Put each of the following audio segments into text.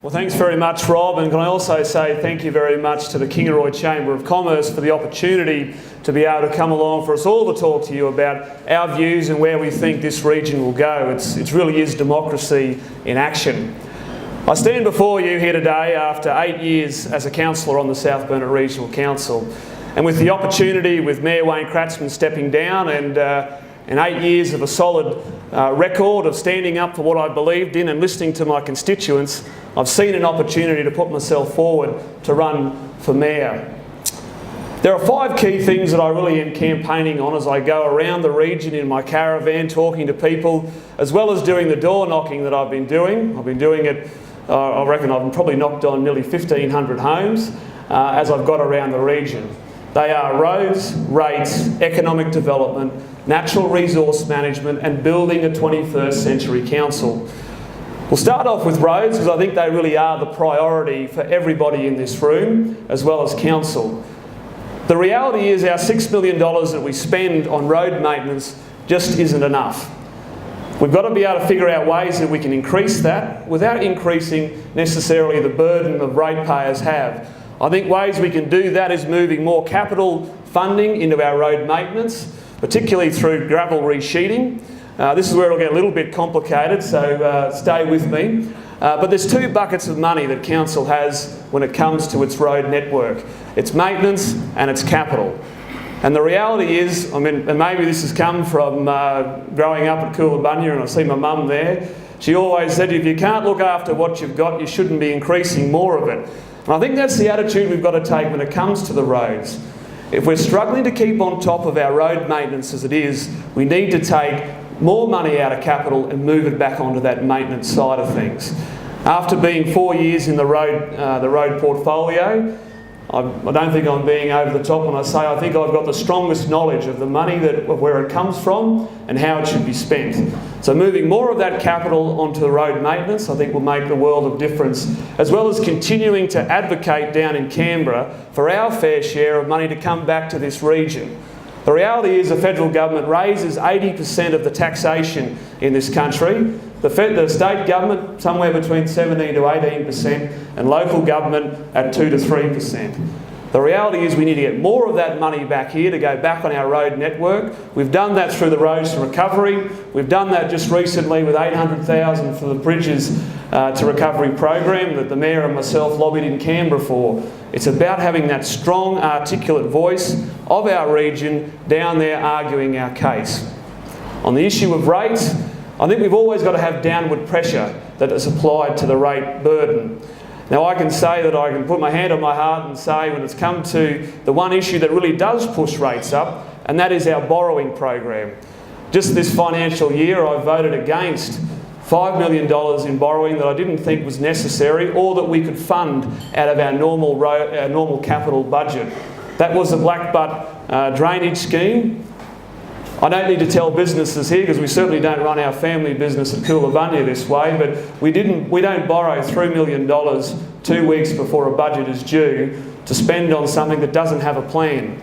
Well, thanks very much, Rob, and can I also say thank you very much to the Kingaroy Chamber of Commerce for the opportunity to be able to come along for us all to talk to you about our views and where we think this region will go. It really is democracy in action. I stand before you here today after 8 years as a councillor on the South Burnett Regional Council, and with the opportunity with Mayor Wayne Kratzman stepping down and 8 years of a solid record of standing up for what I believed in and listening to my constituents, I've seen an opportunity to put myself forward to run for Mayor. There are 5 key things that I really am campaigning on as I go around the region in my caravan talking to people, as well as doing the door knocking that I've been doing. I've been doing it, I reckon I've probably knocked on nearly 1,500 homes as I've got around the region. They are roads, rates, economic development, natural resource management and building a 21st century council. We'll start off with roads because I think they really are the priority for everybody in this room as well as council. The reality is our $6 million that we spend on road maintenance just isn't enough. We've got to be able to figure out ways that we can increase that without increasing necessarily the burden that ratepayers have. I think ways we can do that is moving more capital funding into our road maintenance, particularly through gravel resheeting. This is where it'll get a little bit complicated, so stay with me. But there's 2 buckets of money that council has when it comes to its road network. It's maintenance and it's capital. And the reality is, I mean, and maybe this has come from growing up at Coolangatta, and I see my mum there. She always said, if you can't look after what you've got, you shouldn't be increasing more of it. And I think that's the attitude we've got to take when it comes to the roads. If we're struggling to keep on top of our road maintenance as it is, we need to take more money out of capital and move it back onto that maintenance side of things. After being 4 years in the road portfolio, I don't think I'm being over the top when I say I think I've got the strongest knowledge of the money, of where it comes from and how it should be spent. So moving more of that capital onto the road maintenance I think will make the world of difference, as well as continuing to advocate down in Canberra for our fair share of money to come back to this region. The reality is the federal government raises 80% of the taxation in this country. The state government somewhere between 17 to 18% and local government at 2 to 3%. The reality is we need to get more of that money back here to go back on our road network. We've done that through the Roads to Recovery. We've done that just recently with $800,000 for the Bridges to Recovery program that the Mayor and myself lobbied in Canberra for. It's about having that strong, articulate voice of our region down there arguing our case. On the issue of rates, I think we've always got to have downward pressure that is applied to the rate burden. Now I can say that I can put my hand on my heart and say when it's come to the one issue that really does push rates up, and that is our borrowing program. Just this financial year I voted against $5 million in borrowing that I didn't think was necessary or that we could fund out of our normal capital budget. That was the Black Butt drainage scheme. I don't need to tell businesses here because we certainly don't run our family business at Coolangatta this way, but we don't borrow $3 million 2 weeks before a budget is due to spend on something that doesn't have a plan.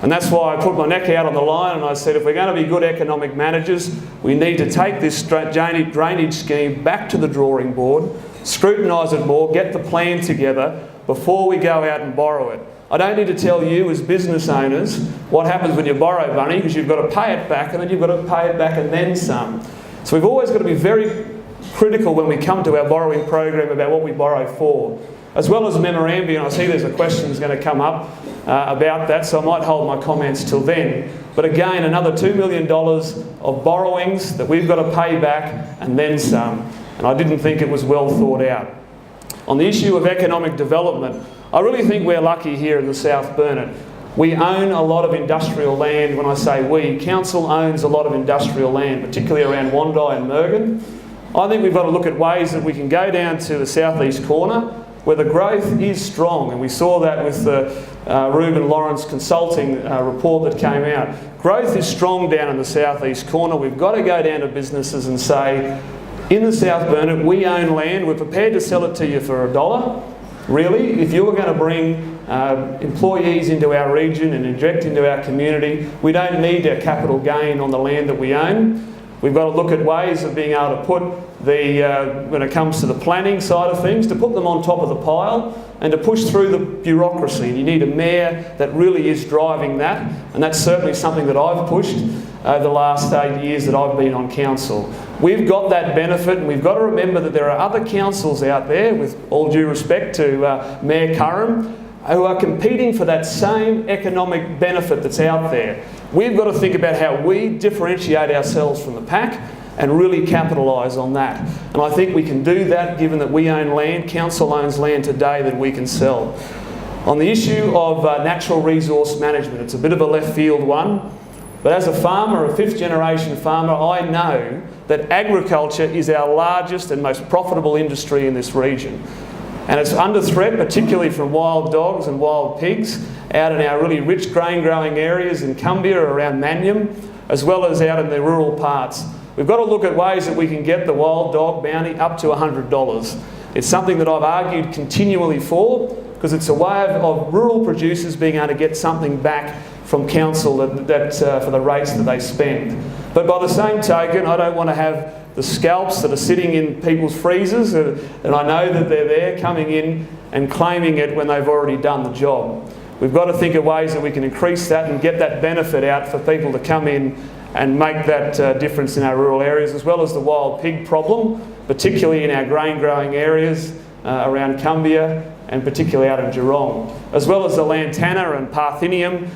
And that's why I put my neck out on the line and I said if we're going to be good economic managers, we need to take this drainage scheme back to the drawing board, scrutinise it more, get the plan together before we go out and borrow it. I don't need to tell you as business owners what happens when you borrow money because you've got to pay it back and then you've got to pay it back and then some. So we've always got to be very critical when we come to our borrowing program about what we borrow for. As well as memorandum, and I see there's a question that's going to come up about that, so I might hold my comments till then. But again, another $2 million of borrowings that we've got to pay back and then some. And I didn't think it was well thought out. On the issue of economic development, I really think we're lucky here in the South Burnett. We own a lot of industrial land. When I say we, council owns a lot of industrial land, particularly around Wandai and Mergen. I think we've got to look at ways that we can go down to the southeast corner where the growth is strong, and we saw that with the Reuben Lawrence consulting report that came out. Growth is strong down in the southeast corner. We've got to go down to businesses and say, in the South Burnett, we own land, we're prepared to sell it to you for $1. Really, if you were going to bring employees into our region and inject into our community, we don't need a capital gain on the land that we own. We've got to look at ways of being able to put when it comes to the planning side of things, to put them on top of the pile and to push through the bureaucracy. And you need a mayor that really is driving that, and that's certainly something that I've pushed over the last 8 years that I've been on council. We've got that benefit, and we've got to remember that there are other councils out there, with all due respect to Mayor Curran, who are competing for that same economic benefit that's out there. We've got to think about how we differentiate ourselves from the pack and really capitalise on that. And I think we can do that given that we own land, council owns land today that we can sell. On the issue of natural resource management, it's a bit of a left field one, but as a farmer, a fifth generation farmer, I know that agriculture is our largest and most profitable industry in this region. And it's under threat, particularly from wild dogs and wild pigs out in our really rich grain growing areas in Cumbia around Manium, as well as out in the rural parts. We've got to look at ways that we can get the wild dog bounty up to $100. It's something that I've argued continually for, because it's a way of rural producers being able to get something back from council for the rates that they spend. But by the same token, I don't want to have the scalps that are sitting in people's freezers, and I know that they're there coming in and claiming it when they've already done the job. We've got to think of ways that we can increase that and get that benefit out for people to come in and make that difference in our rural areas, as well as the wild pig problem, particularly in our grain growing areas around Cumbia and particularly out of Geelong, as well as the lantana and parthenium.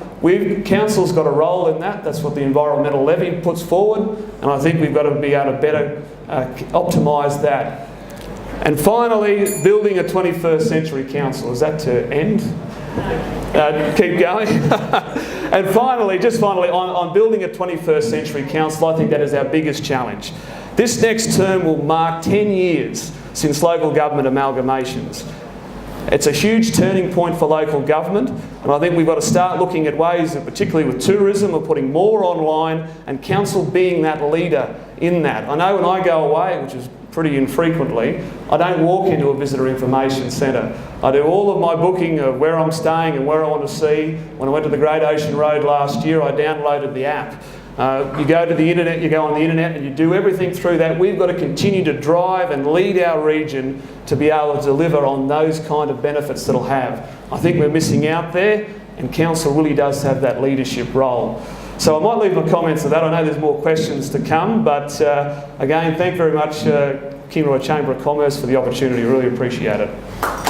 Council's got a role in that. That's what the environmental levy puts forward, and I think we've got to be able to better optimise that. And finally, building a 21st century council. Is that to end? Keep going. And finally, on building a 21st century council, I think that is our biggest challenge. This next term will mark 10 years since local government amalgamations. It's a huge turning point for local government, and I think we've got to start looking at ways, particularly with tourism, of putting more online and council being that leader in that. I know when I go away, which is pretty infrequently, I don't walk into a visitor information centre. I do all of my booking of where I'm staying and where I want to see. When I went to the Great Ocean Road last year, I downloaded the app. You go to the internet, you go on the internet and you do everything through that. We've got to continue to drive and lead our region to be able to deliver on those kind of benefits that it'll have. I think we're missing out there, and council really does have that leadership role. So I might leave my comments at that. I know there's more questions to come, but again, thank you very much, Kingaroy Chamber of Commerce, for the opportunity. Really appreciate it.